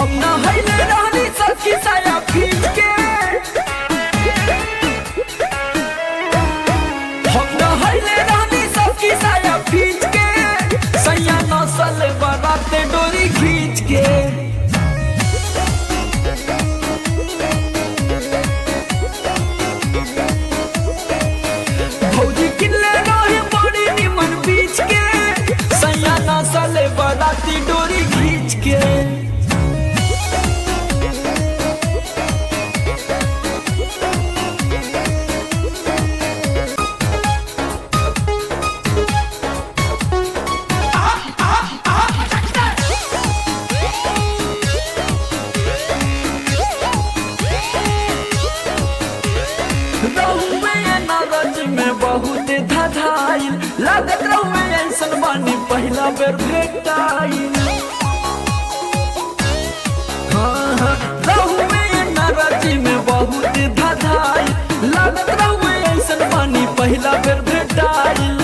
हम ना हईले रहनी सखी साया खींच के, हम ना हईले रहनी सखी साया खींच के, सैया नसल बराते डोरी खींच के। भौजी किल्ले रहे बड़ी निमन बीच के, सैया नसल बराती डोरी खींच के। में बहुत धधाइल लागत रहुए ऐसन बानी पहला बेर भेटाइल। हाँ रहुए नाराजी में बहुत धधाइल लागत रहुए ऐसन बानी पहला बेर भेटाइल।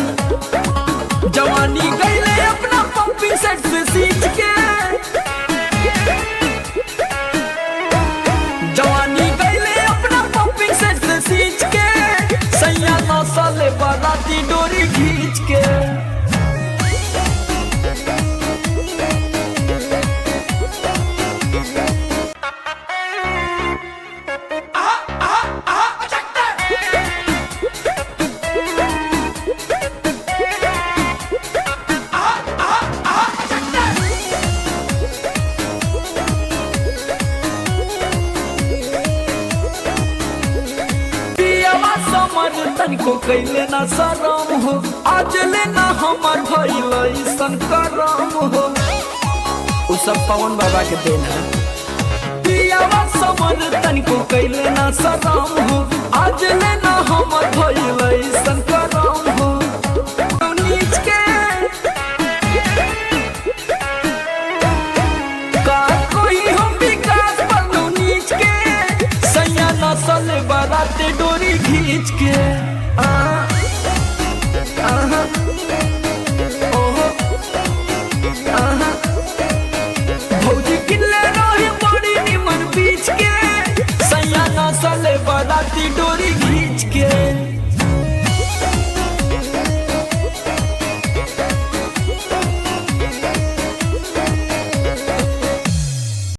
जवानी गईले अपना पंपिंग सेट से सींच के, जवानी गईले अपना पंपिंग सेट से सींच के, सैया नसल बराती डोरी खींच के। तनिको कैले ना शरम हो, आज लेना हमार भइल ऐसन करम हो। उ सब पवन बाबा के देन है। पियावा समर तनिको कैले ना शरम हो, आज लेना हमार भइल ऐसन करम हो। नीच के का कोई हम विकास पर नीच के, सैया नसल बराते डोरी खींच के।